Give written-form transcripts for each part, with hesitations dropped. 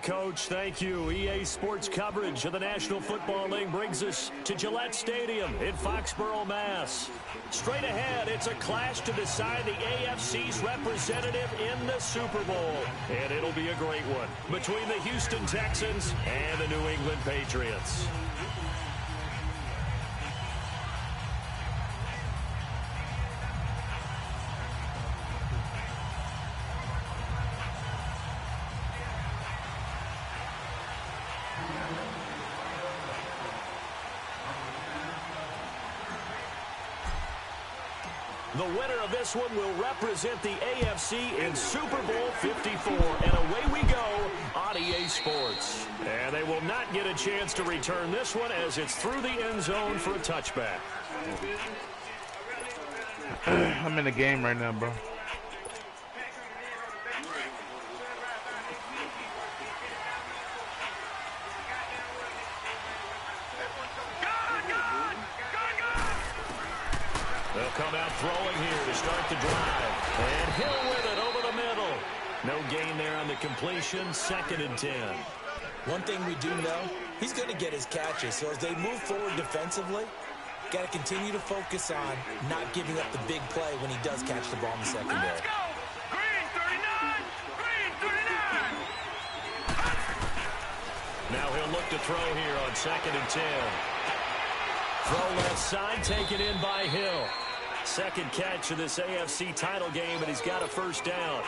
Coach. Thank you. EA Sports coverage of the National Football League brings us to Gillette Stadium in Foxborough, Mass. Straight ahead, it's a clash to decide the AFC's representative in the Super Bowl. And it'll be a great one between the Houston Texans and the New England Patriots. The winner of this one will represent the AFC in Super Bowl 54. And away we go on EA Sports. And they will not get a chance to return this one as it's through the end zone for a touchback. I'm in the game right now, bro. They'll come out throwing here to start the drive. And Hill with it over the middle. No gain there on the completion. 2nd and 10. One thing we do know, he's going to get his catches. So as they move forward defensively, got to continue to focus on not giving up the big play when he does catch the ball in the secondary. Let's go! Green 39! Green 39! Now he'll look to throw here on 2nd and 10. Throw left side, taken in by Hill. Second catch of this AFC title game, and he's got a first down.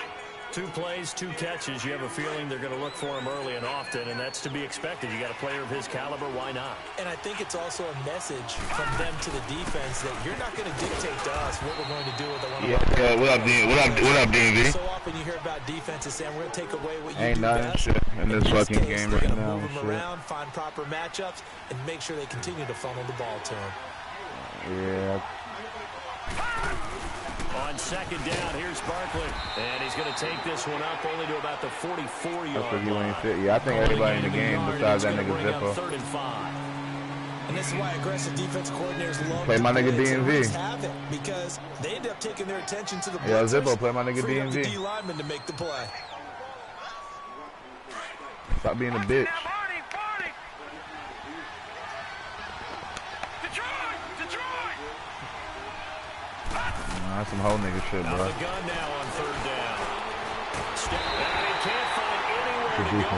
2 plays, 2 catches. You have a feeling they're going to look for him early and often, and that's to be expected. You got a player of his caliber, why not? And I think it's also a message from them to the defense that you're not going to dictate to us what we're going to do with the one. Yeah, what up, DMV? So often you hear about defenses saying we're going to take away what you ain't do nothing best. shit in this fucking case, game right now. Move them around, find proper matchups, and make sure they continue to funnel the ball to him. Yeah. On 2nd down, here's Barkley. And he's going to take this one up only to about the 44-yard line. Yeah, I think everybody in the game besides that nigga Zippo. 3rd and 5. And this is why aggressive defense coordinators love play my nigga DMV. Have it because they end up taking their attention to the yeah, Zippo, play my nigga DMV. The D lineman to make the play. Stop being a bitch. That's some whole nigga shit, bro. The gun now on 3rd down. Step back. He can't find anywhere to go.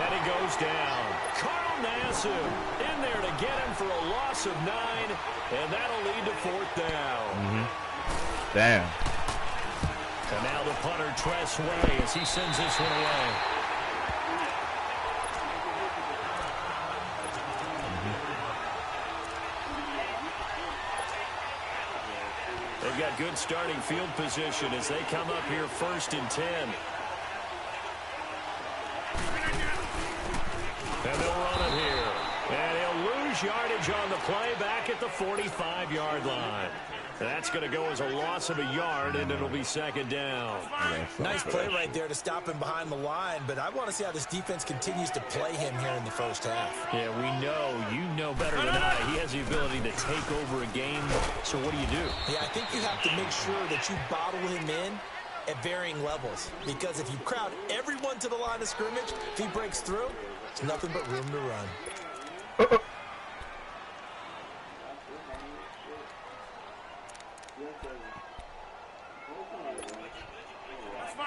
And he goes down. Carl Nassib in there to get him for a loss of 9. And that'll lead to 4th down. Damn. And now the punter, Tress Way, as he sends this one away. They've got good starting field position as they come up here 1st and 10. And they'll run it here. And he'll lose yardage on the play back at the 45-yard line. That's going to go as a loss of a yard, and it'll be 2nd down. Nice play right there to stop him behind the line, but I want to see how this defense continues to play him here in the first half. Yeah, we know. You know better than I. He has the ability to take over a game, so what do you do? Yeah, I think you have to make sure that you bottle him in at varying levels, because if you crowd everyone to the line of scrimmage, if he breaks through, it's nothing but room to run.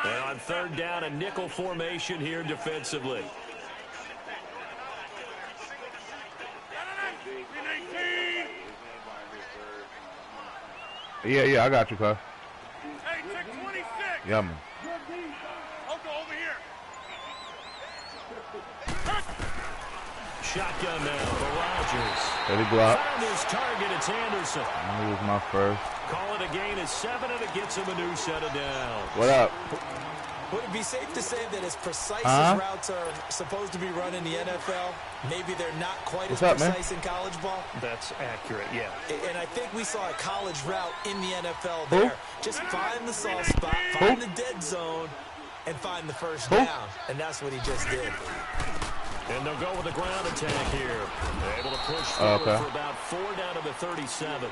And on 3rd down, a nickel formation here defensively. Yeah, I got you, cuz. Hey, check 26. Yeah, man. I'll go over here. Shotgun now for Rodgers. Ready block. Found his target, it's Anderson. That was my first. Call it a gain of 7, and it gets him a new set of downs. What up? Would it be safe to say that as precise as routes are supposed to be run in the NFL, maybe they're not quite as precise in college ball? That's accurate, yeah. And I think we saw a college route in the NFL there. Just find the soft spot, find the dead zone, and find the first down. And that's what he just did. And they'll go with a ground attack here. They're able to push forward for about 4 down to the 37.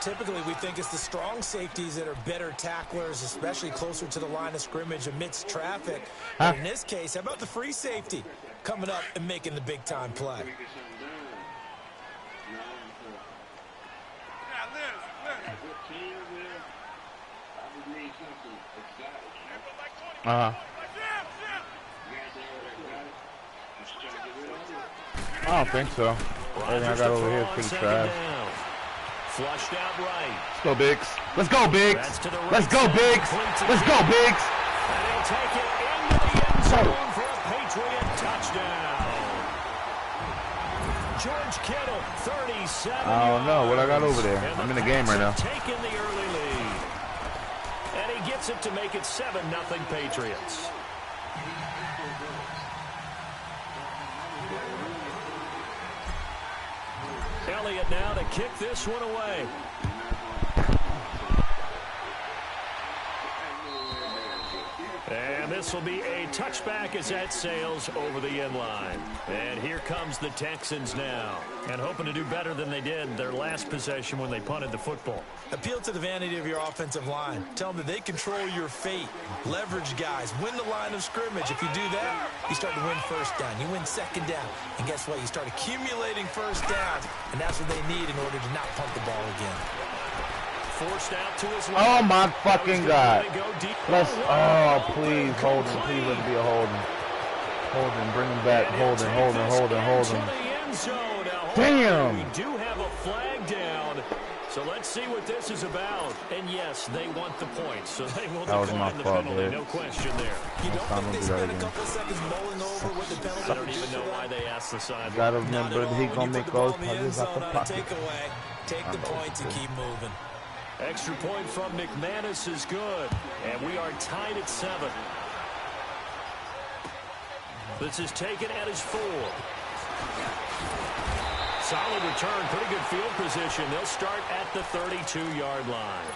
Typically, we think it's the strong safeties that are better tacklers, especially closer to the line of scrimmage amidst traffic. But in this case, how about the free safety coming up and making the big-time play? I don't think so. Everything I got over here is pretty trash. Flushed out right. Let's go, Biggs. Let's go, Biggs. Let's go, Biggs. Let's go, Biggs. And he'll take it into the end zone for a Patriot touchdown. George Kittle, 37 I don't know what I got over there. yards. I'm in the game right now. Taking the early lead. And he gets it to make it 7-0 Patriots. Elliott now to kick this one away. And this will be a touchback as that sails over the end line. And here comes the Texans now. And hoping to do better than they did their last possession when they punted the football. Appeal to the vanity of your offensive line. Tell them that they control your fate. Leverage guys. Win the line of scrimmage. If you do that, you start to win first down. You win second down. And guess what? You start accumulating first downs. And that's what they need in order to not punt the ball again. Forced out to his left. Oh my fucking God. Let's, oh, please, Holden. Please let it be a Holden. Holden, bring him back. Holden. Damn. We do have a flag down. So let's see what this is about. And yes, they want the points. So they will decline the penalty. No question there. You don't think they spent a couple of seconds mulling over with the penalty? I don't even know why they asked the side. Gotta remember that he's gonna make those punches out the pocket. Take the points and keep moving. Extra point from McManus is good. And we are tied at 7. This is taken at his 4. Solid return, pretty good field position. They'll start at the 32-yard line.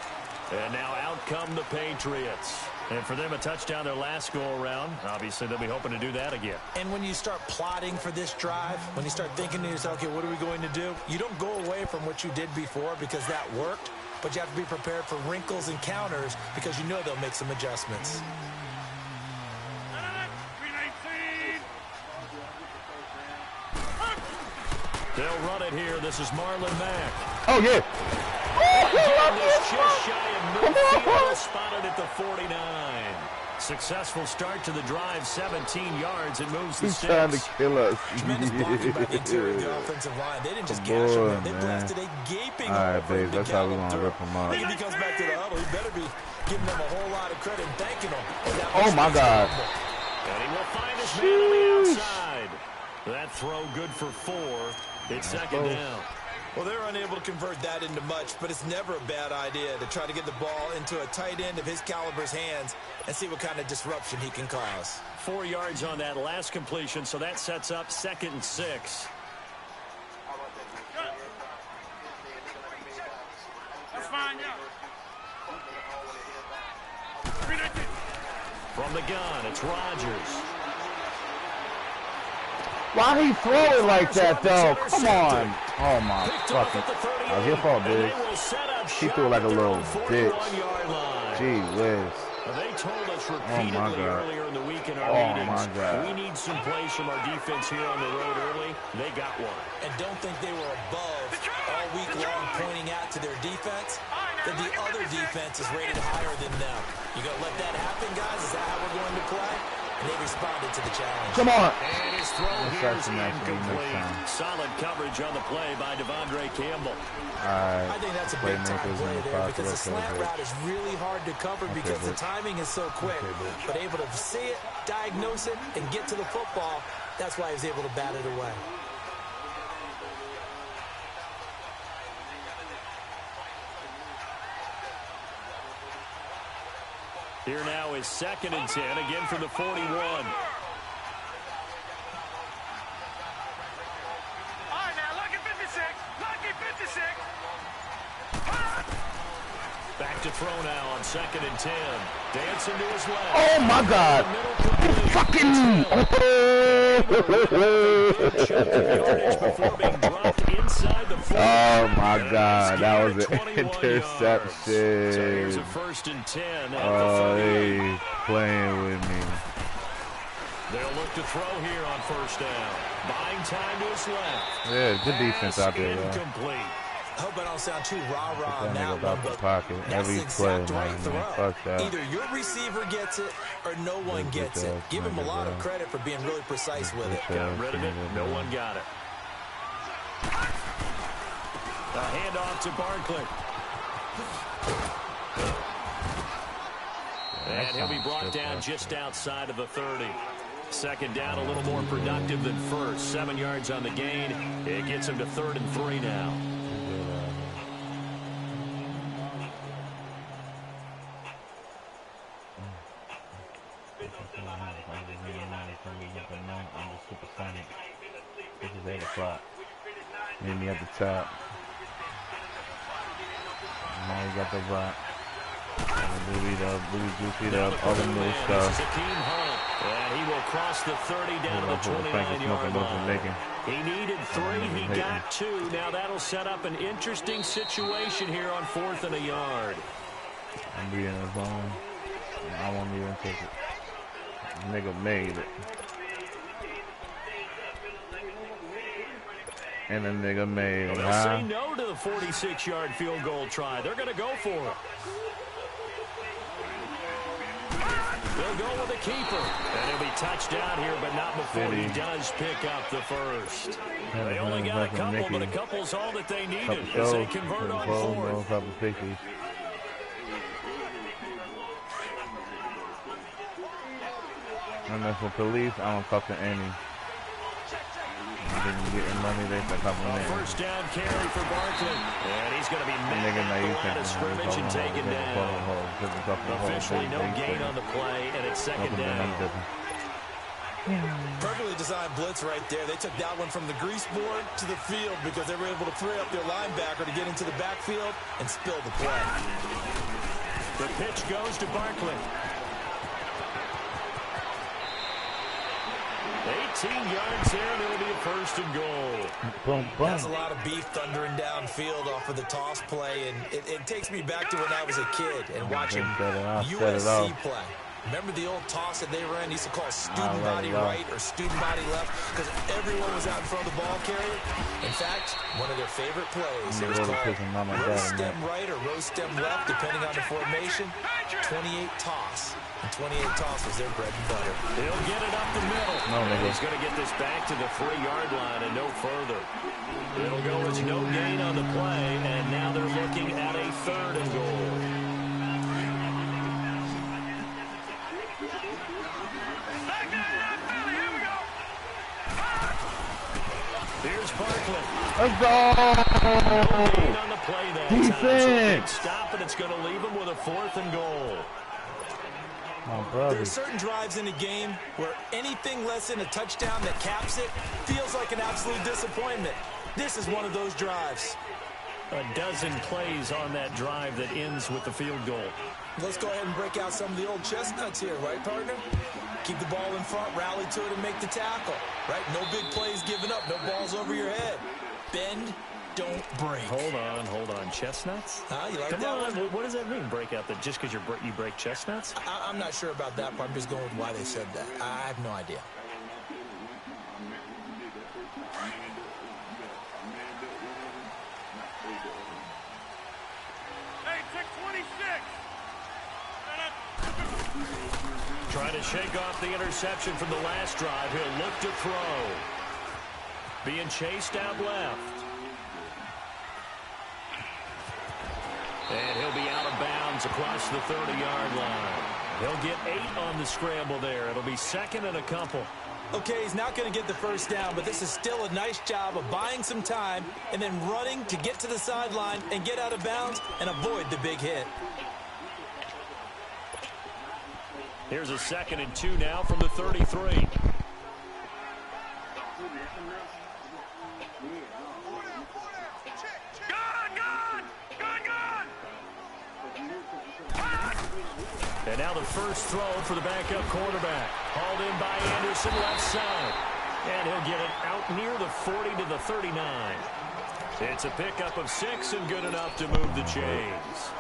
And now out come the Patriots. And for them, a touchdown their last go-around. Obviously, they'll be hoping to do that again. And when you start plotting for this drive, when you start thinking to yourself, okay, what are we going to do? You don't go away from what you did before because that worked. But you have to be prepared for wrinkles and counters because you know they'll make some adjustments. They'll run it here. This is Marlon Mack. Oh, yeah. Just shy of midfield, spotted at the 49. Successful start to the drive, 17 yards, and moves the He's sticks. trying to kill us. Tremendous blocking by the interior of the offensive line. They didn't just gash him. They blasted a gaping hole for him to gallop through. I think if he comes back to the huddle, he better be giving them a whole lot of credit and thanking them. Oh, my God. And he will find his man on the outside. That throw good for 4. It's second down. Well, they're unable to convert that into much, but it's never a bad idea to try to get the ball into a tight end of his caliber's hands and see what kind of disruption he can cause. 4 yards on that last completion, so that sets up 2nd and 6. That's fine, yeah. From the gun, it's Rodgers. Why he throw it like that, though? Come on. Oh, my fucking. That was your fault, dude. He threw it like a little bitch. Gee whiz. They told us repeatedly earlier in the week in our meetings, we need some plays from our defense here on the road early. They got one. And don't think they were above all week long pointing out to their defense that the other defense is rated higher than them. You gonna let that happen, guys? Is that how we're going to play? And they responded to the challenge. Come on. And his throw here is incomplete. Solid coverage on the play by Devondre Campbell. I think that's a big-time play there because the slant route is really hard to cover because the timing is so quick. But able to see it, diagnose it, and get to the football, that's why he was able to bat it away. Here now is 2nd and 10, again from the 41. All right, now, lucky 56. Lucky 56. Back to throw now on 2nd and 10. Dancing to his left. Oh, my God. Fucking. Before being dropped inside inside the 40. Oh my God, that was an 21 interception. So here's a 1st and 10 at the 30. He's playing with me. They'll look to throw here on 1st down. Buying time to his left. Yeah, good defense out there, though. Incomplete. I hope I don't sound too rah-rah on That that nigga one, out the but pocket that's every the play, exact right man. throw. Fuck that. Either your receiver gets it or no one gets it. Give him a lot of credit for being really precise with it. Got rid of it. No one got it. A handoff to Barkley. And he'll be brought down just outside of the 30. 2nd down, a little more productive than 1st. 7 yards on the gain. It gets him to 3rd and 3 now. This is 8 o'clock. Meet me at the top. Now you got the rock. Booty up, all the new stuff. And he will cross the 30 down to the 29-yard line. He needed 3, he got 2. Now that'll set up an interesting situation here on 4th and a yard. I'm being in the zone. I won't even take it. Nigga made it. And the nigga made it. They'll say no to the 46-yard field goal try. They're going to go for it. They'll go with the keeper. And he'll be touched down here, but not before he does pick up the 1st. They only got a couple, but a couple's all that they needed as they convert on 4th. I'm messing with police, I don't talk to any. Getting money, they for a couple minutes. 1st down carry for Barkley. And he's going to be mad at the line of scrimmage and taken down. Officially no gain on the play, and it's 2nd down. Perfectly designed blitz right there. They took that one from the grease board to the field because they were able to free up their linebacker to get into the backfield and spill the play. The pitch goes to Barkley. 18 yards there, and it'll be a 1st and goal. That's a lot of beef thundering downfield off of the toss play, and it takes me back to when I was a kid and watching USC play. Remember the old toss that they ran? Used to call student body right or student body left because everyone was out in front of the ball carrier. In fact, one of their favorite plays, it was called row stem right or row stem left, depending on the formation. 28 toss. And 28 toss was their bread and butter. He'll get it up the middle. He's going to get this back to the 3-yard line and no further. It'll go as no gain on the play, and now they're looking at a 3rd and goal. Here's Barkley. Let's go! No gain on the play that time. So big stop, and it's going to leave him with a 4th and goal. There are certain drives in a game where anything less than a touchdown that caps it feels like an absolute disappointment. This is one of those drives. A dozen plays on that drive that ends with the field goal. Let's go ahead and break out some of the old chestnuts here, right, partner? Keep the ball in front, rally to it, and make the tackle, right? No big plays given up, no balls over your head. Bend, don't break. Hold on. Chestnuts? You like Come that on, one? what does that mean, break out? That just because you break chestnuts? I'm not sure about that part. I'm just going with why they said that. I have no idea. Hey, 626. Trying to shake off the interception from the last drive. He'll look to throw. Being chased out left. And he'll be out of bounds across the 30-yard line. He'll get 8 on the scramble there. It'll be 2nd and a couple. Okay, he's not going to get the 1st down, but this is still a nice job of buying some time and then running to get to the sideline and get out of bounds and avoid the big hit. Here's a 2nd and 2 now from the 33. And now the first throw for the backup quarterback. Hauled in by Anderson left side. And he'll get it out near the 40 to the 39. It's a pickup of 6 and good enough to move the chains.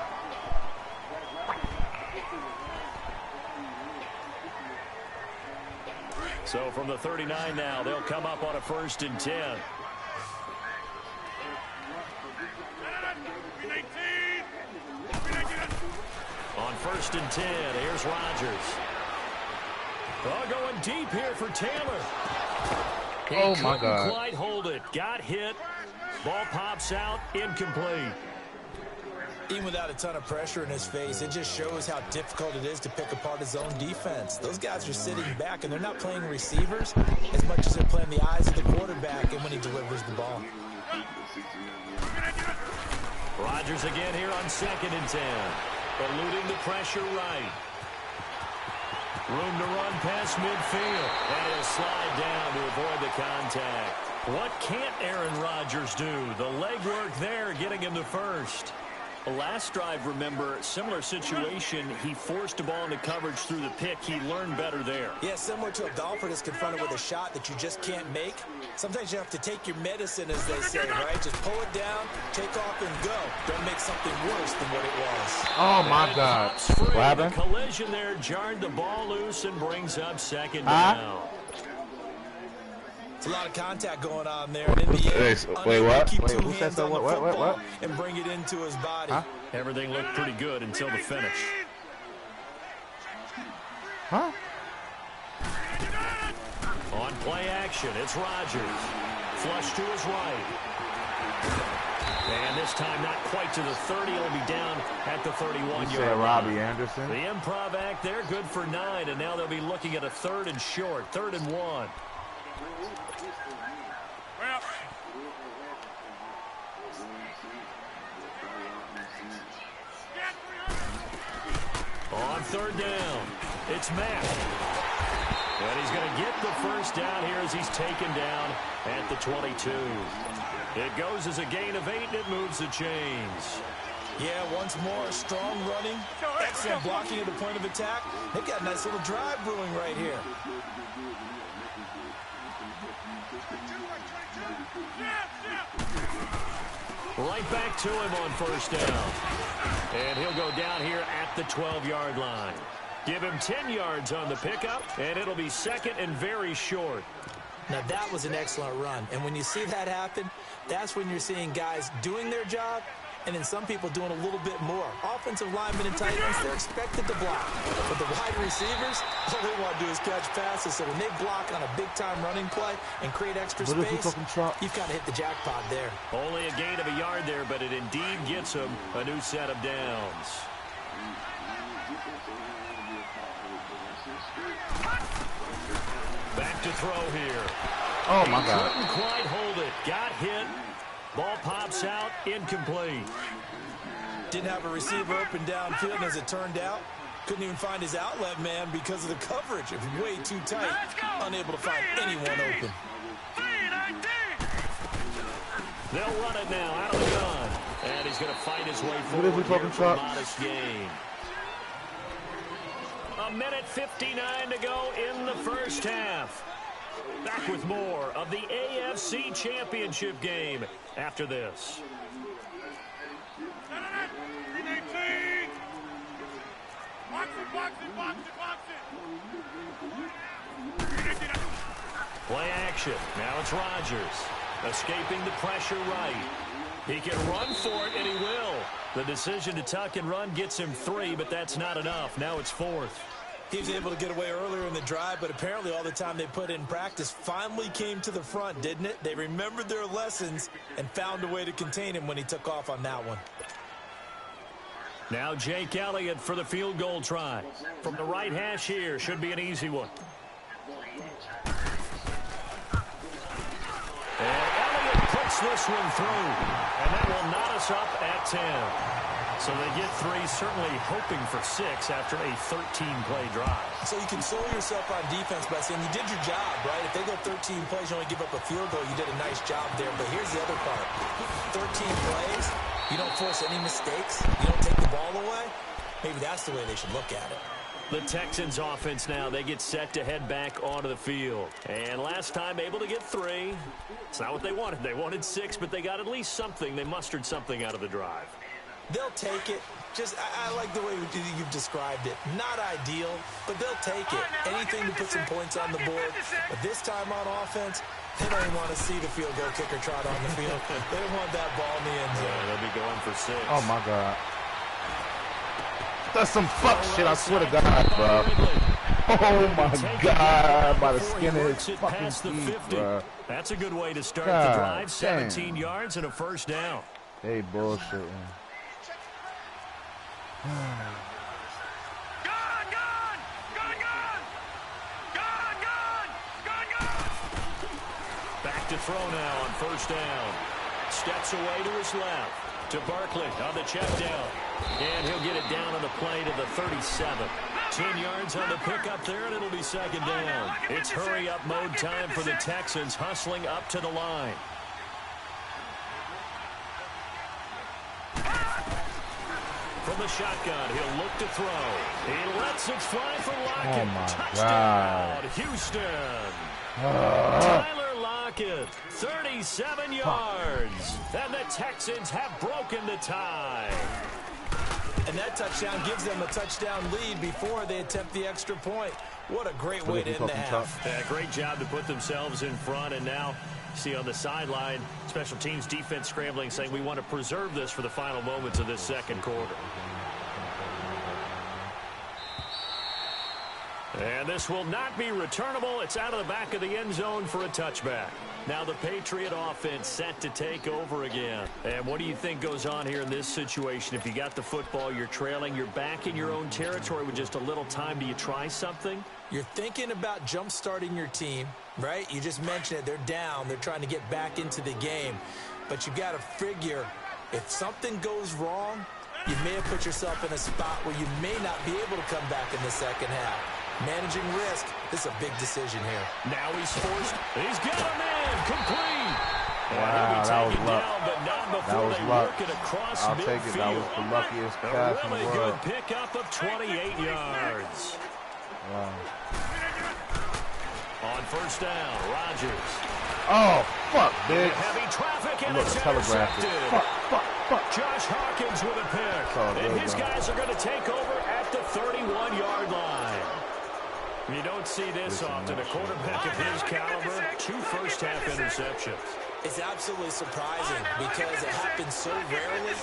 So from the 39 now, they'll come up on a 1st and 10. On 1st and 10, here's Rodgers. Oh, going deep here for Taylor. Oh, my God. Couldn't quite hold it. Got hit. Ball pops out. Incomplete. Even without a ton of pressure in his face, it just shows how difficult it is to pick apart his own defense. Those guys are sitting back, and they're not playing receivers as much as they're playing the eyes of the quarterback and when he delivers the ball. Rodgers again here on 2nd and 10. Eluding the pressure right. Room to run past midfield. And he'll slide down to avoid the contact. What can't Aaron Rodgers do? The legwork there getting him to 1st. Last drive, remember, similar situation. He forced a ball into coverage through the pick. He learned better there. Yeah, similar to a golfer that's confronted with a shot that you just can't make. Sometimes you have to take your medicine, as they say, right? Just pull it down, take off, and go. Don't make something worse than what it was. Oh, my God. What happened? The collision there jarred the ball loose and brings up 2nd down. It's a lot of contact going on there. And in the end, wait, what? Keep wait, 2 who hands said on the what? football and bring it into his body. Huh? Everything looked pretty good until the finish. Huh? On play action, it's Rodgers. Flush to his right. And this time not quite to the 30. He'll be down at the 31-yard line. Robbie Anderson. The improv act there, good for 9. And now they'll be looking at a 3rd and short, 3rd and 1. On 3rd down, it's Mack. And he's going to get the 1st down here as he's taken down at the 22. It goes as a gain of 8, and it moves the chains. Yeah, once more, strong running, excellent blocking at the point of attack. They've got a nice little drive brewing right here. Right back to him on 1st down. And he'll go down here at the 12-yard line. Give him 10 yards on the pickup, and it'll be 2nd and very short. Now, that was an excellent run. And when you see that happen, that's when you're seeing guys doing their job and then some people doing a little bit more. Offensive linemen and tight ends, they're expected to block. But the wide receivers, all they want to do is catch passes. So when they block on a big-time running play and create extra space, you've got to hit the jackpot there. Only a gain of a yard there, but it indeed gets him a new set of downs. Back to throw here. Oh, my God. Couldn't quite hold it. Got hit. Ball pops out. Incomplete. Didn't have a receiver open downfield, and as it turned out, couldn't even find his outlet man because of the coverage. It was way too tight. Unable to find anyone open. They'll run it now out of the gun. And he's going to fight his way forward here for a modest gain. A minute 59 to go in the 1st half. Back with more of the AFC Championship game after this. Play action. Now it's Rodgers. Escaping the pressure right. He can run for it, and he will. The decision to tuck and run gets him 3, but that's not enough. Now it's 4th. He was able to get away earlier in the drive, but apparently all the time they put in practice finally came to the front, didn't it? They remembered their lessons and found a way to contain him when he took off on that one. Now Jake Elliott for the field goal try. From the right hash here, should be an easy one. And Elliott puts this one through, and that will knot us up at 10. So they get 3, certainly hoping for 6 after a 13-play drive. So you console yourself on defense by saying you did your job, right? If they go 13 plays, you only give up a field goal, you did a nice job there. But here's the other part. 13 plays, you don't force any mistakes, you don't take the ball away. Maybe that's the way they should look at it. The Texans offense now, they get set to head back onto the field. And last time able to get 3. It's not what they wanted. They wanted 6, but they got at least something. They mustered something out of the drive. They'll take it. I like the way you've described it. Not ideal, but they'll take it. Anything to put some points on the board. But this time on offense, they don't even want to see the field goal kicker trot on the field. They don't want that ball in the end zone. Yeah, they'll be going for 6. Oh, my God. That's some fuck shit, I swear to God, bro. Oh, my God. By the skin of his fucking teeth, bro. That's a good way to start the drive. 17 yards and a first down. Hey, bullshit, man. Back to throw now on first down. Steps away to his left. To Barkley on the check down. And he'll get it down on the play to the 37. 10 yards on the pickup there, and it'll be second down. It's hurry-up mode time for the Texans, hustling up to the line. From the shotgun, he'll look to throw. He lets it fly for Lockett. Oh, my Touchdown, God. Houston. Tyler Lockett, 37 yards. And the Texans have broken the tie. And that touchdown gives them a touchdown lead before they attempt the extra point. What a great way to end the half. Yeah, great job to put themselves in front, and now see on the sideline, special teams defense scrambling, saying we want to preserve this for the final moments of this second quarter. And this will not be returnable. It's out of the back of the end zone for a touchback. Now the Patriot offense set to take over again. And what do you think goes on here in this situation? If you got the football, you're trailing, you're back in your own territory with just a little time. Do you try something? You're thinking about jump-starting your team, right? You just mentioned it. They're down. They're trying to get back into the game. But you got to figure, if something goes wrong, you may have put yourself in a spot where you may not be able to come back in the second half. Managing risk, this is a big decision here. Now he's forced. He's got a man complete. Wow, that was luck. But not before That was they luck. work it across I'll midfield. take it. That was the luckiest A pass in really the good world. pickup of 28 yards. Wow. On first down, Rodgers. Oh, fuck, bitch. Heavy traffic and Look, it's telegraphed it. intercepted. Fuck. Josh Hawkins with a pick. Oh, And his bro. guys are going to take over at the 31-yard line. You don't see this often. A quarterback of his caliber, 2 first-half interceptions. It's absolutely surprising because it happens so rarely.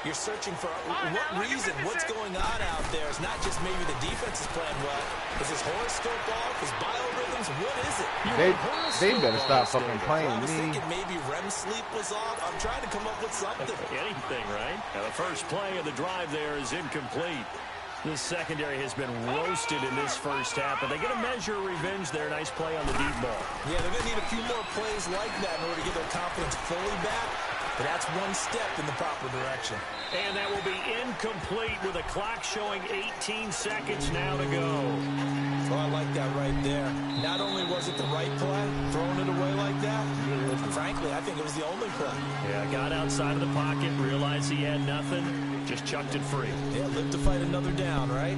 You're searching for what reason, what's going on out there. It's not just maybe the defense is playing well. Is his horoscope off? His biorhythms? What is it? They better stop fucking playing I was me. thinking maybe REM sleep was off. I'm trying to come up with something. Anything, right? Now, the first play of the drive there is incomplete. This secondary has been roasted in this first half, but they get a measure of revenge there. Nice play on the deep ball. Yeah, they're going to need a few more plays like that in order to get their confidence fully back. But that's one step in the proper direction. And that will be incomplete with a clock showing 18 seconds now to go. Oh, I like that right there. Not only was it the right play, throwing it away like that, but frankly, I think it was the only play. Yeah, got outside of the pocket, realized he had nothing, just chucked it free. Yeah, live to fight another down, right?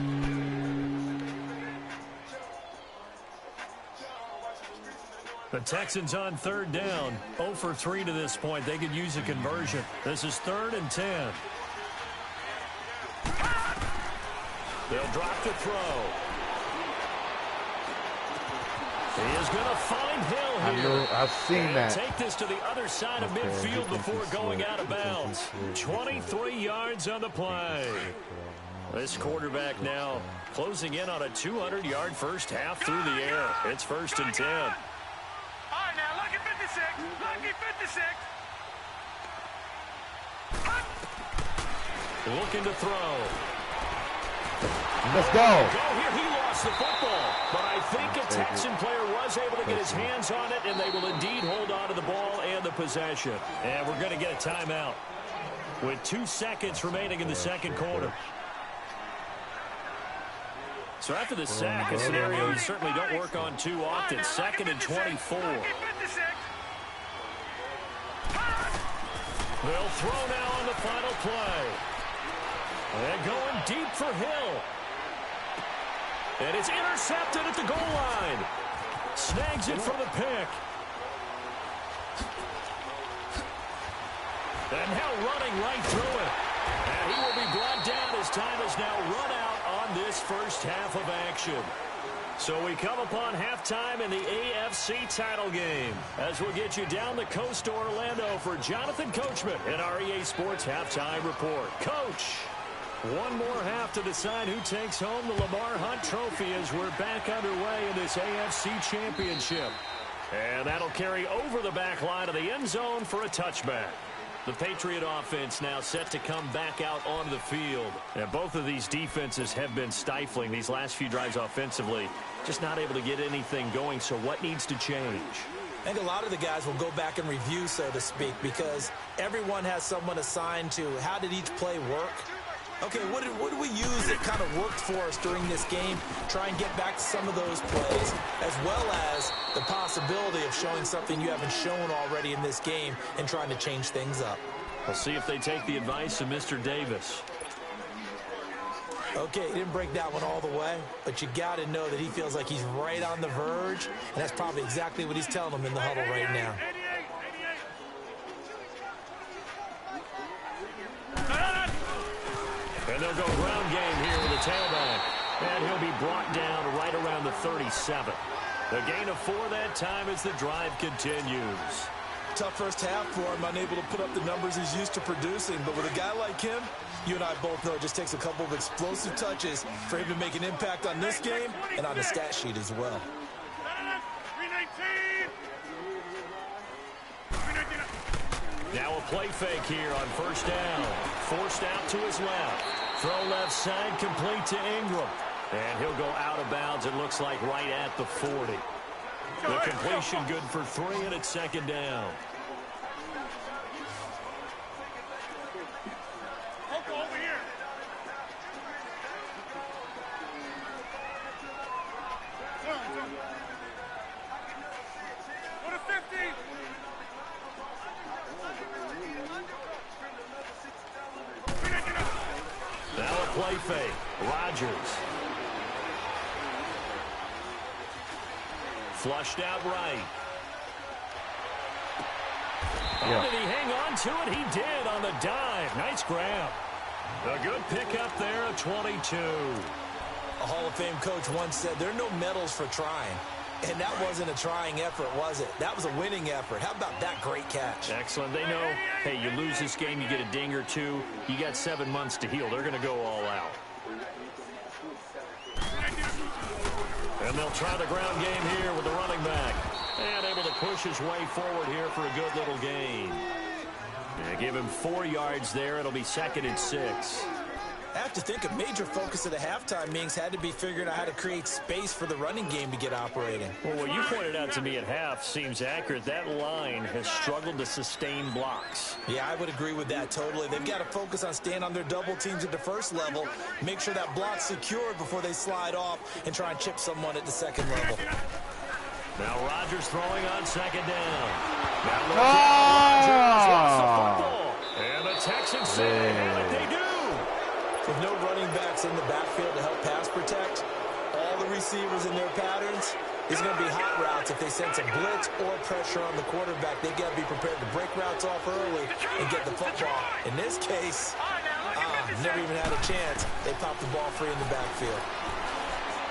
The Texans on third down, 0 for 3 to this point. They could use a conversion. This is 3rd and 10. They'll drop to throw. He is going to find Hill here. I've seen that. Take this to the other side of midfield before going out of bounds. 23 yards on the play. This quarterback now closing in on a 200-yard first half through the air. It's 1st and 10. All right, now, lucky 56. Lucky 56. Looking to throw. Let's go. Here, he lost the football, but I think a Texan player was able to get his hands on it, and they will indeed hold on to the ball and the possession. And we're going to get a timeout with 2 seconds remaining in the second quarter. So after the sack, a scenario you certainly don't work on too often. 2nd and 24. They'll throw now on the final play. And going deep for Hill. And it's intercepted at the goal line. Snags it for the pick. And now running right through it. And he will be brought down as time has now run out on this first half of action. So we come upon halftime in the AFC title game as we'll get you down the coast to Orlando for Jonathan Coachman in our EA Sports Halftime Report. Coach, one more half to decide who takes home the Lamar Hunt Trophy as we're back underway in this AFC Championship. And that'll carry over the back line of the end zone for a touchback. The Patriot offense now set to come back out onto the field. And both of these defenses have been stifling these last few drives offensively. Just not able to get anything going, so what needs to change? I think a lot of the guys will go back and review, so to speak, because everyone has someone assigned to how did each play work. Okay, what did we use that kind of worked for us during this game? Try and get back to some of those plays, as well as the possibility of showing something you haven't shown already in this game and trying to change things up. We'll see if they take the advice of Mr. Davis. Okay, he didn't break that one all the way, but you got to know that he feels like he's right on the verge, and that's probably exactly what he's telling them in the huddle right now. And they'll go ground game here with the tailback. And he'll be brought down right around the 37. The gain of 4 that time as the drive continues. Tough first half for him, unable to put up the numbers he's used to producing. But with a guy like him, you and I both know it just takes a couple of explosive touches for him to make an impact on this game and on the stat sheet as well. Now a play fake here on first down. Forced out to his left. Throw left side complete to Ingram. And he'll go out of bounds, it looks like, right at the 40. The completion good for 3, and it's second down. Play fake. Rodgers. Flushed out right. Oh, did he hang on to it? He did on the dive. Nice grab. A good pickup there at 22. A Hall of Fame coach once said there are no medals for trying. And that wasn't a trying effort, was it? That was a winning effort. How about that great catch? Excellent. They know, hey, you lose this game, you get a ding or two. You got 7 months to heal. They're going to go all out. And they'll try the ground game here with the running back. And able to push his way forward here for a good little gain. And give him 4 yards there. It'll be 2nd and 6. I have to think a major focus of the halftime meetings had to be figuring out how to create space for the running game to get operating. Well, what you pointed out to me at half seems accurate. That line has struggled to sustain blocks. Yeah, I would agree with that totally. They've got to focus on staying on their double teams at the first level, make sure that block's secured before they slide off and try and chip someone at the second level. Now Rodgers throwing on second down. Now Rodgers wants the football. And the Texans say what they do. With no running backs in the backfield to help pass protect, all the receivers in their patterns, it's going to be hot routes if they sense a blitz or pressure on the quarterback. They've got to be prepared to break routes off early and get the football. In this case, never even had a chance. They popped the ball free in the backfield.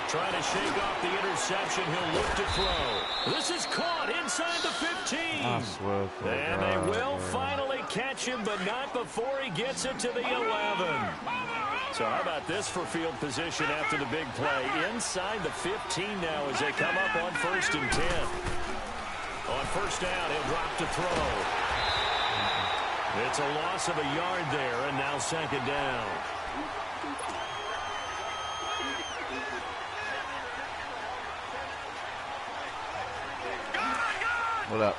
Trying to shake off the interception. He'll look to throw. This is caught inside the 15. And they will finally catch him, but not before he gets it to the 11. So how about this for field position after the big play? Inside the 15 now as they come up on 1st and 10. On first down, he'll drop to throw. It's a loss of a yard there, and now 2nd down. What up?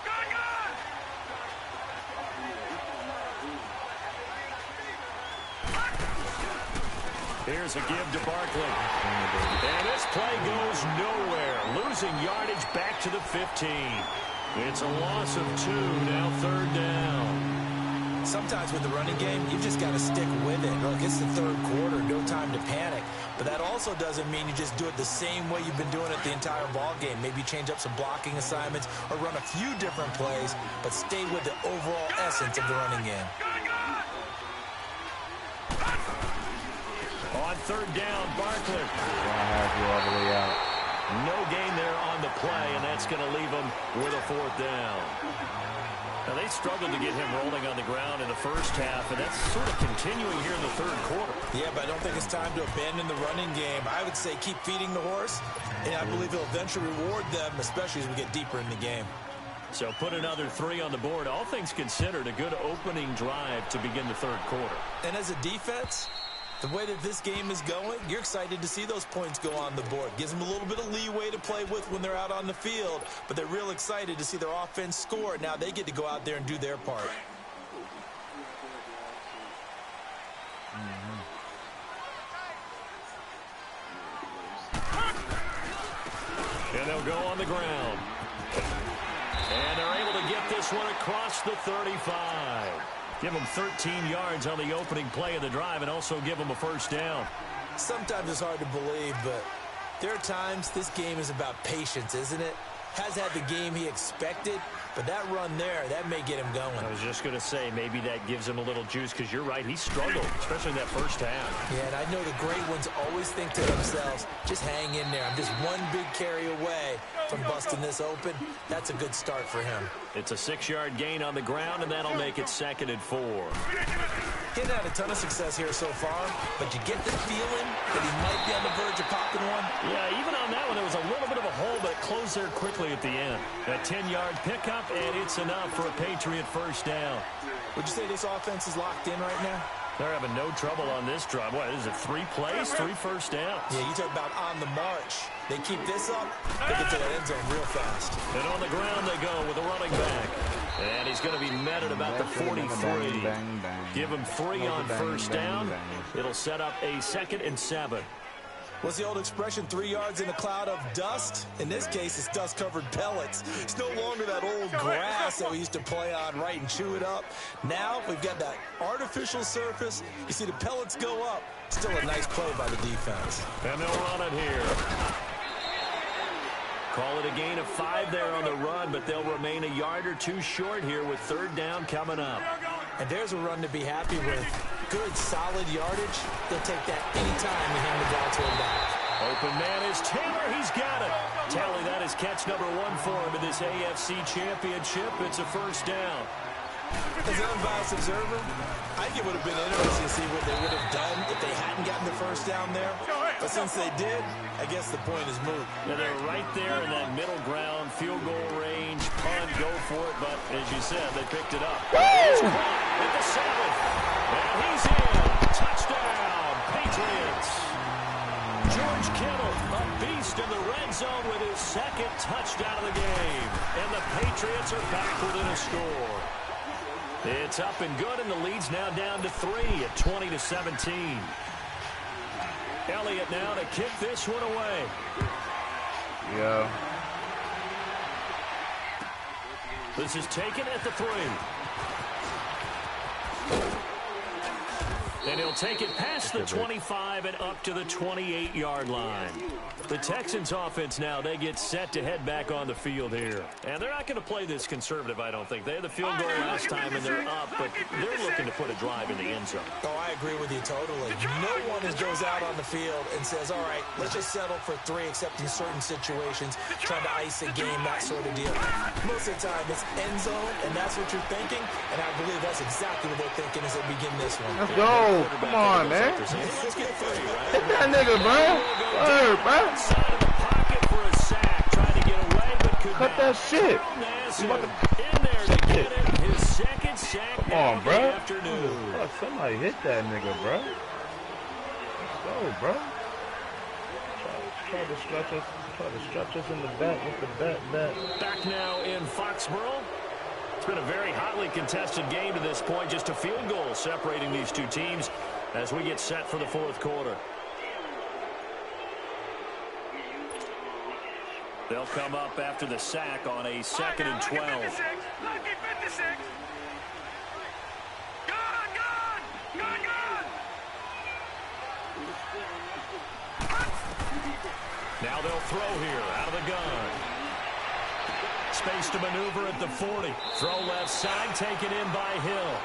Here's a give to Barkley. And this play goes nowhere. Losing yardage back to the 15. It's a loss of 2, now 3rd down. Sometimes with the running game, you just got to stick with it. Look, it's the third quarter, no time to panic. But that also doesn't mean you just do it the same way you've been doing it the entire ball game. Maybe change up some blocking assignments or run a few different plays, but stay with the overall essence of the running game. On third down, Barkley. Have you all the way out. No gain there on the play, and that's going to leave them with a fourth down. Now, they struggled to get him rolling on the ground in the first half, and that's sort of continuing here in the third quarter. Yeah, but I don't think it's time to abandon the running game. I would say keep feeding the horse, and I believe he'll eventually reward them, especially as we get deeper in the game. So put another 3 on the board. All things considered, a good opening drive to begin the third quarter. And as a defense, the way that this game is going, you're excited to see those points go on the board. Gives them a little bit of leeway to play with when they're out on the field, but they're real excited to see their offense score. Now they get to go out there and do their part. And they'll go on the ground. And they're able to get this one across the 35. Give them 13 yards on the opening play of the drive and also give them a first down. Sometimes it's hard to believe, but there are times this game is about patience, isn't it? Has had the game he expected, but that run there, that may get him going. I was just going to say, maybe that gives him a little juice because you're right, he struggled, especially in that first half. Yeah, and I know the great ones always think to themselves, just hang in there. I'm just one big carry away from busting this open. That's a good start for him. It's a 6-yard gain on the ground, and that'll make it 2nd and 4. He's had a ton of success here so far, but you get the feeling that he might be on the verge of popping one. Yeah, even on that one, there was a little bit of a hole, but it closed there quickly at the end. That 10-yard pickup, and it's enough for a Patriot first down. Would you say this offense is locked in right now? They're having no trouble on this drive. What, is it 3 plays, 3 first downs? Yeah, you talk about on the march. They keep this up, they get to that end zone real fast. And on the ground they go with a running back. And he's going to be met at about the 43. Give him 3 on first down. It'll set up a 2nd and 7. What's the old expression, 3 yards in a cloud of dust? In this case, it's dust-covered pellets. It's no longer that old grass that we used to play on, right, and chew it up. Now we've got that artificial surface. You see the pellets go up. Still a nice play by the defense. And they'll run it here. Call it a gain of 5 there on the run, but they'll remain a yard or 2 short here with 3rd down coming up. And there's a run to be happy with. Good, solid yardage. They'll take that anytime we hand the ball to him back. Open man is Taylor. He's got it. Tally, that is catch number 1 for him in this AFC Championship. It's a first down. As an unbiased observer, I think it would have been interesting to see what they would have done if they hadn't gotten the first down there. But since they did, I guess the point is moot. Yeah, they're right there in that middle ground, field goal range, punt, go for it. But as you said, they picked it up. It's caught at the 7th. And he's in. Touchdown, Patriots. George Kittle, a beast in the red zone with his 2nd touchdown of the game. And the Patriots are back within a score. It's up and good, and the lead's now down to 3 at 20-17. Elliott now to kick this one away. Yeah. This is taken at the 3. And he'll take it past the 25 and up to the 28-yard line. The Texans offense now, they get set to head back on the field here. And they're not going to play this conservative, I don't think. They had the field goal last time and they're up, but they're looking to put a drive in the end zone. Oh, I agree with you totally. No one goes out on the field and says, all right, let's just settle for 3, except in certain situations, trying to ice a game, that sort of deal. Most of the time, it's end zone, and that's what you're thinking, and I believe that's exactly what they're thinking as they begin this one. Let's go. Come on, man. Hit that nigga, bro. Word, bro. Cut that shit. In there to get him his 2nd sack. Come on, bro. Afternoon. Oh, somebody hit that nigga, bro. Let's go, bro. Try to stretch us in the back with the bet. Back now in Foxborough. It's been a very hotly contested game to this point. Just a field goal separating these two teams as we get set for the 4th quarter. They'll come up after the sack on a 2nd and 12. Now they'll throw here out of the gun. Space to maneuver at the 40. Throw left side, taken in by Hill.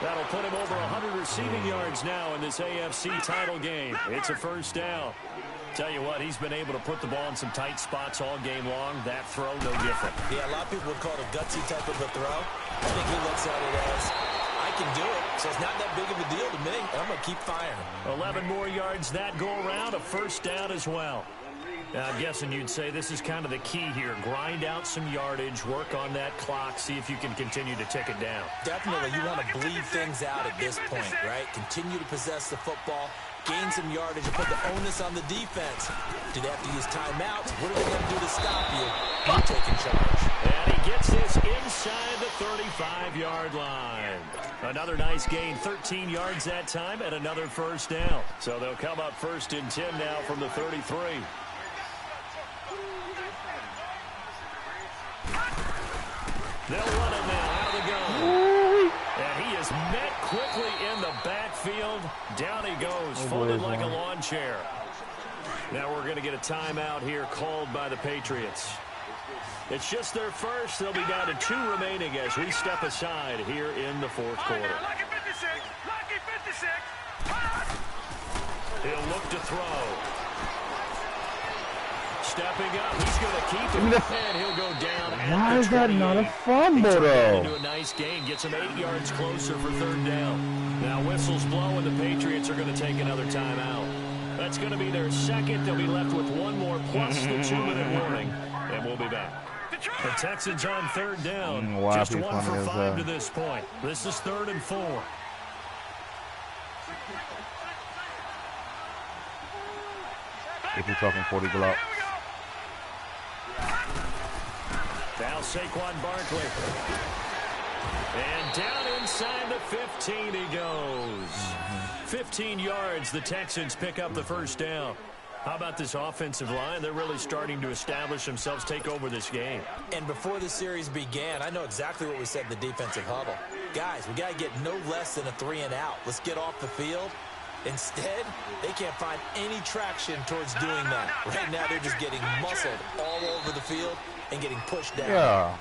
That'll put him over 100 receiving yards now in this AFC title game. It's a first down. Tell you what, he's been able to put the ball in some tight spots all game long. That throw, no different. Yeah, a lot of people would call it a gutsy type of a throw. I think he looks at it as, I can do it, so it's not that big of a deal to me. I'm going to keep firing. 11 more yards that go around, a first down as well. Now, I'm guessing you'd say this is kind of the key here. Grind out some yardage, work on that clock, see if you can continue to tick it down. Definitely, you want to bleed things out at this point, right? Continue to possess the football, gain some yardage, and put the onus on the defense. Do they have to use timeouts? What are they going to do to stop you? You're taking charge. And he gets this inside the 35-yard line. Another nice gain, 13 yards that time, and another first down. So they'll come up first and 10 now from the 33. They'll run it now out of the gun. And he is met quickly in the backfield. Down he goes, folded like a lawn chair. Now we're going to get a timeout here called by the Patriots. It's just their first. They'll be down to 2 remaining as we step aside here in the fourth quarter. Lucky 56. Lucky 56. He'll look to throw. Stepping up, he's going to keep it, and he'll go down. Why is that not a fumble, though? though? A nice gain, gets him 8 yards closer for third down. Now whistles blow, and the Patriots are going to take another timeout. That's going to be their second. They'll be left with one more plus the 2-minute warning, and we'll be back. The Texans on third down, just 1 for 5 to this point. This is 3rd and 4. If you're talking 40 block. Now Saquon Barkley. And down inside the 15 he goes. 15 yards, the Texans pick up the first down. How about this offensive line? They're really starting to establish themselves, take over this game. And before the series began, I know exactly what we said in the defensive huddle. Guys, we got to get no less than a 3-and-out. Let's get off the field. Instead, they can't find any traction towards doing that. Right now, they're just getting muscled all over the field and getting pushed down. Yeah.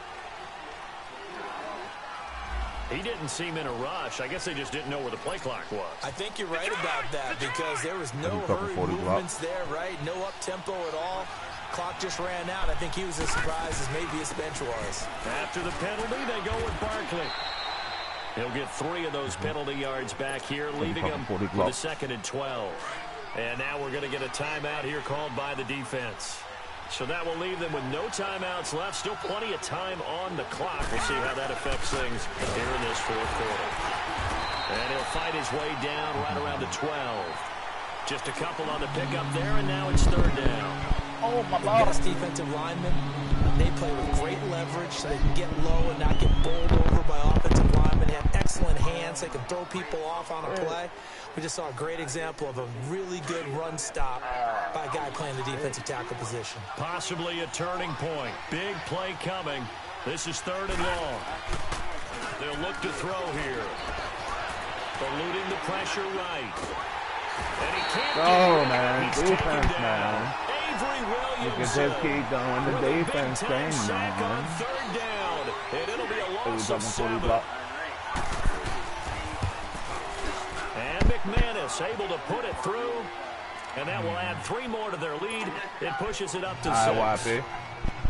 He didn't seem in a rush. I guess they just didn't know where the play clock was. I think you're right about that because there was no hurry movements there, right? No up-tempo at all. Clock just ran out. I think he was as surprised as maybe his bench was. After the penalty, they go with Barkley. He'll get 3 of those penalty yards back here, leaving him with a 2nd and 12. And now we're going to get a timeout here called by the defense. So that will leave them with no timeouts left. Still plenty of time on the clock. We'll see how that affects things here in this fourth quarter. And he'll fight his way down right around the 12. Just a couple on the pickup there, and now it's 3rd down. Oh, my God. Best defensive linemen, they play with great leverage so they can get low and not get bowled over by offensive linemen. They have excellent hands. They can throw people off on a play. We just saw a great example of a really good run stop by a guy playing the defensive tackle position. Possibly a turning point. Big play coming. This is 3rd and long. They'll look to throw here. Eluding the pressure right. And he can't man. Defense, man. Avery Williams. You can just keep doing the defense thing, man. On 3rd down. And it'll be a loss of 7. And McManus able to put it through. And that will add 3 more to their lead. It pushes it up to 6.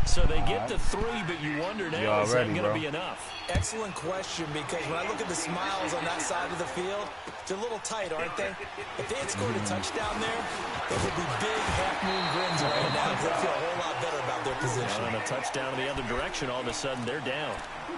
So they get to 3, but you wonder now, is that going to be enough? Excellent question, because when I look at the smiles on that side of the field, they're a little tight, aren't they? If they had scored a touchdown there, there would be big half-moon grins right now. They feel a whole lot better about their position. And a touchdown in the other direction, all of a sudden they're down.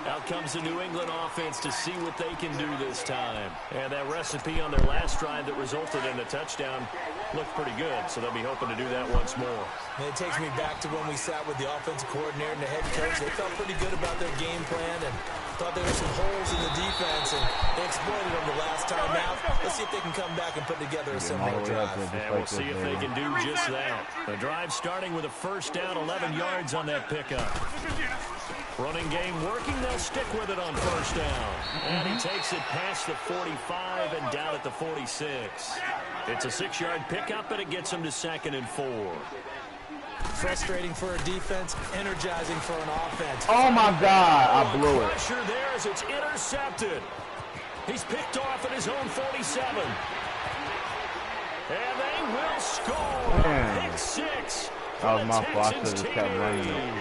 Out comes the New England offense to see what they can do this time. And that recipe on their last drive that resulted in a touchdown looked pretty good, so they'll be hoping to do that once more. And it takes me back to when we sat with the offensive coordinator and the head coach. They felt pretty good about their game plan and thought there were some holes in the defense, and they exploited them the last time out. Let's see if they can come back and put together a similar drive. And we'll see if they can do just that. The drive starting with a first down, 11 yards on that pickup. Running game working. They'll stick with it on first down. And he takes it past the 45 and down at the 46. It's a 6-yard pickup, and it gets him to 2nd and 4. Frustrating for a defense, energizing for an offense. Oh, my God. I blew it. Pressure there as it's intercepted. He's picked off at his own 47. And they will score. Man. Pick 6. That was my fault. I just kept running.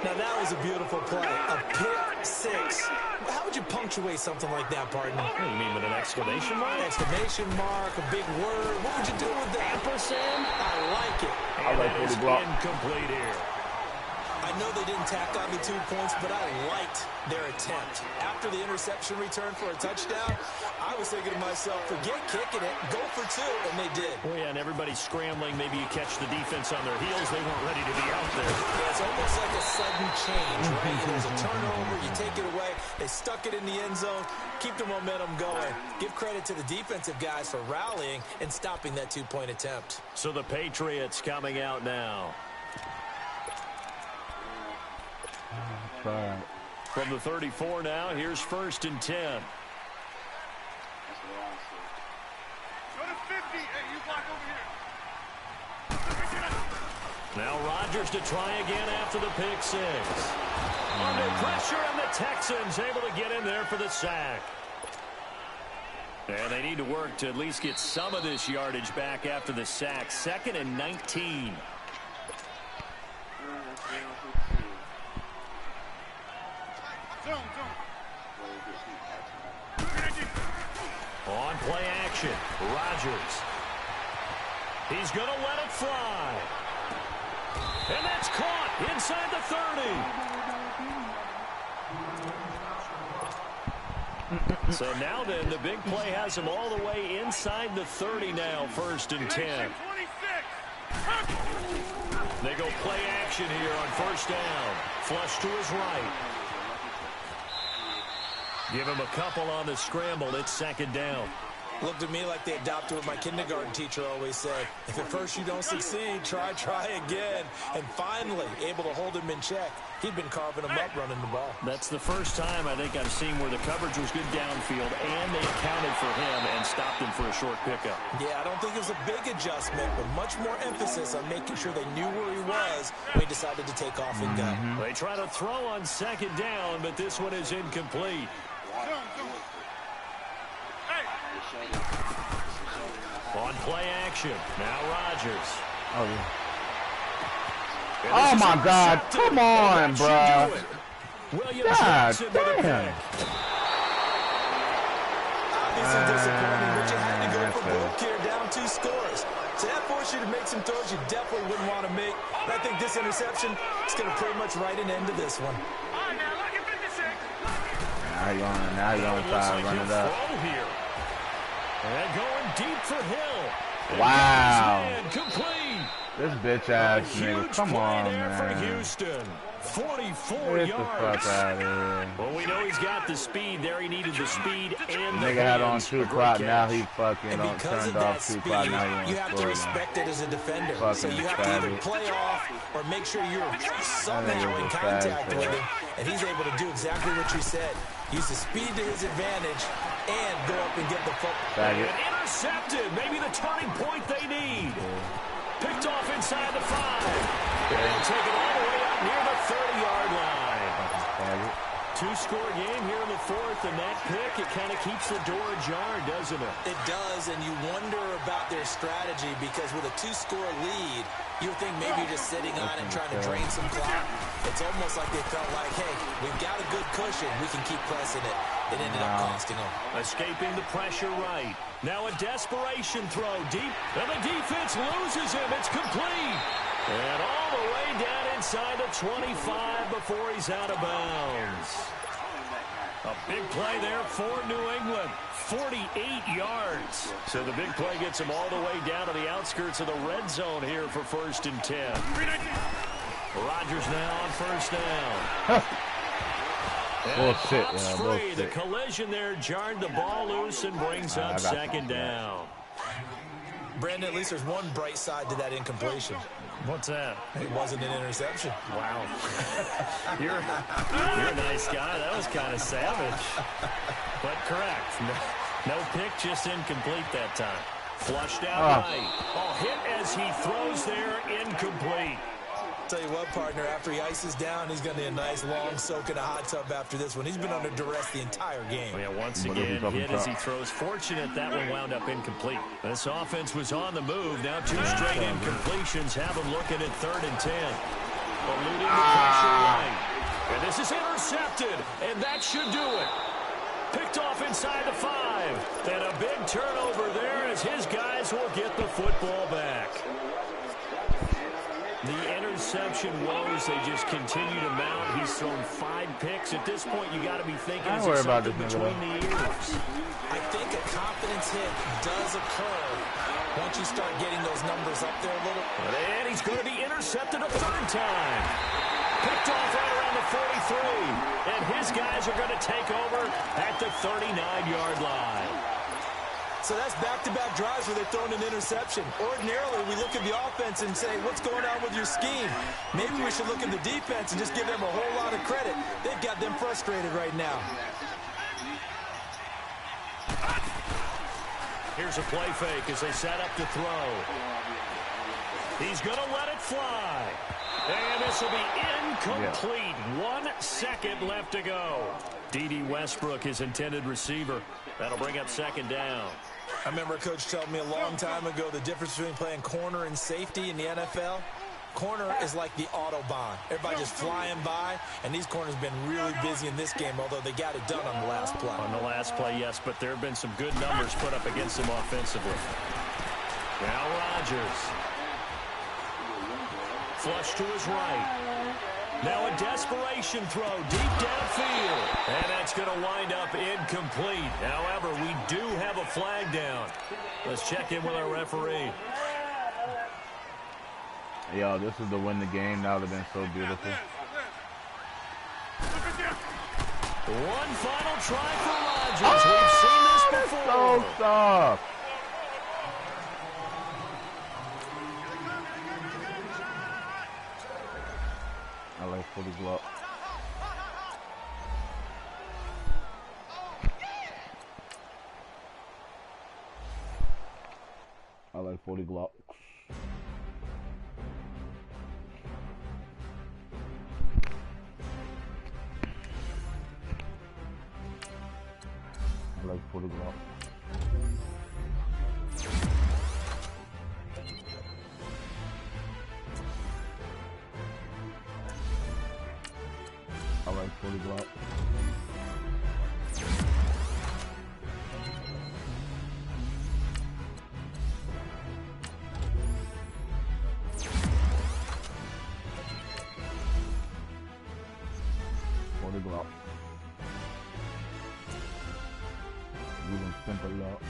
Now, that was a beautiful play. A pick 6. How would you punctuate something like that, partner? What do you mean, with an exclamation mark? Exclamation mark, a big word. What would you do with that? Ampersand? I like it. I like it is incomplete here. I know they didn't tack on me 2 points, but I liked their attempt. After the interception return for a touchdown, I was thinking to myself, forget kicking it, go for 2, and they did. Oh, yeah, and everybody's scrambling. Maybe you catch the defense on their heels. They weren't ready to be out there. Yeah, it's almost like a sudden change, right? There's a turnover, you take it away. They stuck it in the end zone, keep the momentum going. Give credit to the defensive guys for rallying and stopping that 2-point attempt. So the Patriots coming out now. From the 34 now, here's 1st and 10. Go to 50. Hey, you block over here. Now Rodgers to try again after the pick 6. Under pressure, and the Texans able to get in there for the sack. And they need to work to at least get some of this yardage back after the sack. 2nd and 19. On play action, Rodgers. He's going to let it fly. And that's caught inside the 30. So now then, the big play has him all the way inside the 30 now, 1st and 10. They go play action here on 1st down. Flush to his right. Give him a couple on the scramble. It's 2nd down. Looked to me like they adopted what my kindergarten teacher always said. If at first you don't succeed, try again. And finally, able to hold him in check. He'd been carving him up running the ball. That's the first time I think I've seen where the coverage was good downfield, and they accounted for him and stopped him for a short pickup. Yeah, I don't think it was a big adjustment, but much more emphasis on making sure they knew where he was when he decided to take off and go. They try to throw on 2nd down, but this one is incomplete. On play action, now Rodgers. Oh, yeah. Oh, my God. Come on, bro. God damn. Obviously disappointing, but you had to go for broke here, down 2 scores. So that forced you to make some throws you definitely wouldn't want to make. And I think this interception is going to pretty much write an end to this one. Now you're on try to run it up. Here. And going deep for Hill. Wow. Complete. This bitch ass nigga. Come on, man. For man. Houston. 44 Get yards. the fuck out of here. Well, we know he's got the speed there. He needed the speed and the nigga had on hands. 2 o'clock. Now he fucking turned off 2 o'clock. Now you have to respect it as a defender. Fucking so you have to either play off or make sure you're somehow in contact with him. And he's able to do exactly what you said. Use the speed to his advantage and go up and get the football. And intercepted. Maybe the turning point they need. Picked off inside the 5. And take it all the way out near the 30-yard line. 2-score game here in the 4th, and that pick, it kind of keeps the door ajar, doesn't it? It does, and you wonder about their strategy because with a 2-score lead, you would think maybe you're just sitting on it trying to drain some clock. It's almost like they felt like, hey, we've got a good cushion. We can keep pressing it. It ended up costing them. Escaping the pressure right. Now a desperation throw deep, and the defense loses him. It's complete. And all the way down inside the 25 before he's out of bounds. A big play there for New England. 48 yards. So the big play gets him all the way down to the outskirts of the red zone here for 1st and 10. Rodgers now on 1st down. Bullshit. The collision there jarred the ball loose and brings up 2nd down. Brandon, at least there's one bright side to that incompletion. What's that? It wasn't an interception. Wow. You're a nice guy. That was kind of savage. But correct. No pick, just incomplete that time. Flushed out right. Oh, hit as he throws there, incomplete. Tell you what, partner, after he ices down, he's going to need a nice long soak in a hot tub after this one. He's been under duress the entire game. Yeah, once again, hit as he throws. Fortunate that one wound up incomplete. This offense was on the move. Now 2 straight incompletions have them looking at 3rd and 10. Eluding the pressure right. And this is intercepted, and that should do it. Picked off inside the 5. And a big turnover there as his guys will get the football back. The interception woes, they just continue to mount. He's thrown 5 picks. At this point, you got to be thinking, is there something between the ears? I think a confidence hit does occur once you start getting those numbers up there a little. And he's going to be intercepted a 3rd time. Picked off right around the 43. And his guys are going to take over at the 39-yard line. So that's back-to-back drives where they're throwing an interception. Ordinarily, we look at the offense and say, what's going on with your scheme? Maybe we should look at the defense and just give them a whole lot of credit. They've got them frustrated right now. Here's a play fake as they set up to throw. He's going to let it fly. And this will be incomplete. 1 second left to go. D.D. Westbrook, his intended receiver. That'll bring up 2nd down. I remember a coach telling me a long time ago the difference between playing corner and safety in the NFL. Corner is like the Autobahn. Everybody just flying by, and these corners have been really busy in this game, although they got it done on the last play. On the last play, yes, but there have been some good numbers put up against them offensively. Now Rodgers. Flush to his right. Now a desperation throw deep downfield. And that's going to wind up incomplete. However, we do have a flag down. Let's check in with our referee. Yo, this is to win the game. That would have been so beautiful. One final try for Rodgers. We've seen this before. So soft. I like 40 Glock. I like 40 Glock. I like 40 Glock. I like 40 Glock. Glock. Even simple up.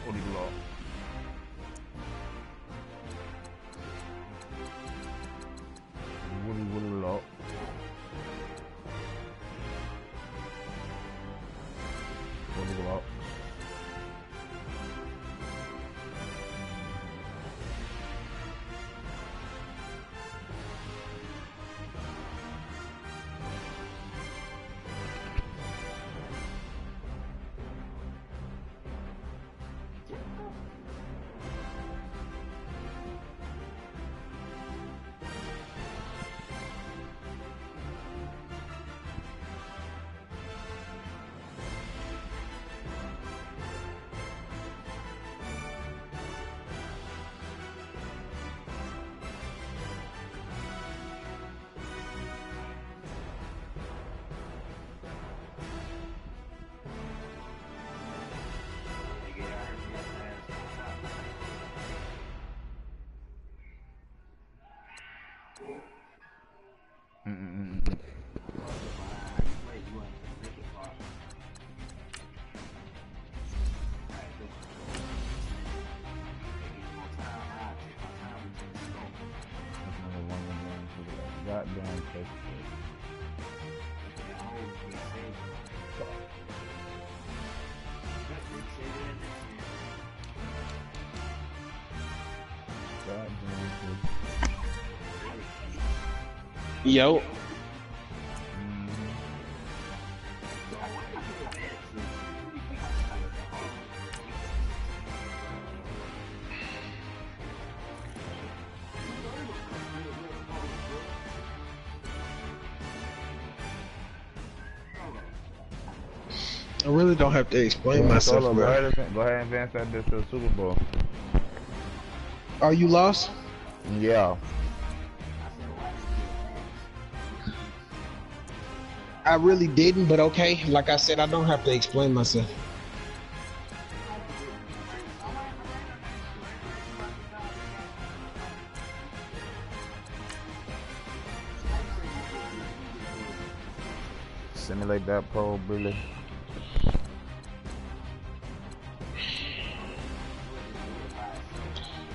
Woody Glock. Woody Glock. Woody Glock. Goddamn Texas. Yo. I really don't have to explain myself, Solo, bro. go ahead and advance that to the Super Bowl. Are you lost? Yeah. I really didn't, but okay. Like I said, I don't have to explain myself. Simulate that probability.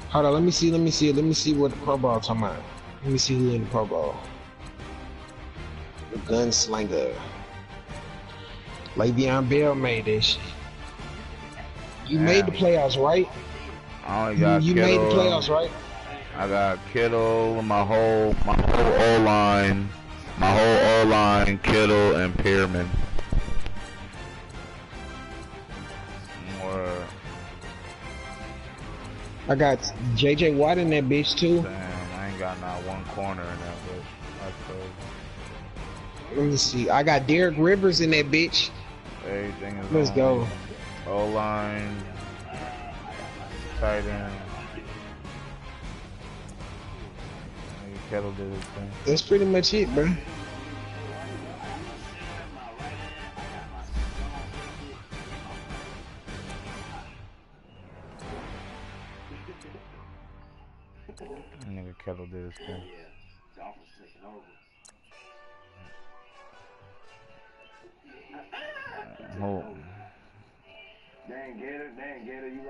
Hold on, let me see what the Pro Bowl talking about. Let me see who in the Pro Bowl. The gunslinger. Le'Veon Bell made this shit. You made the playoffs, right? I only got you Kittle. made the playoffs, right? I got Kittle, my whole O-line, Kittle and Pearman. I got JJ Watt in that bitch too. Damn, I ain't got not one corner in that bitch. That's crazy. Let me see. I got Derek Rivers in that bitch. Everything is Let's go. O-line, tight end. Kettle did his thing. That's pretty much it, bro. Nigga Kettle did his thing. Dang Gator, you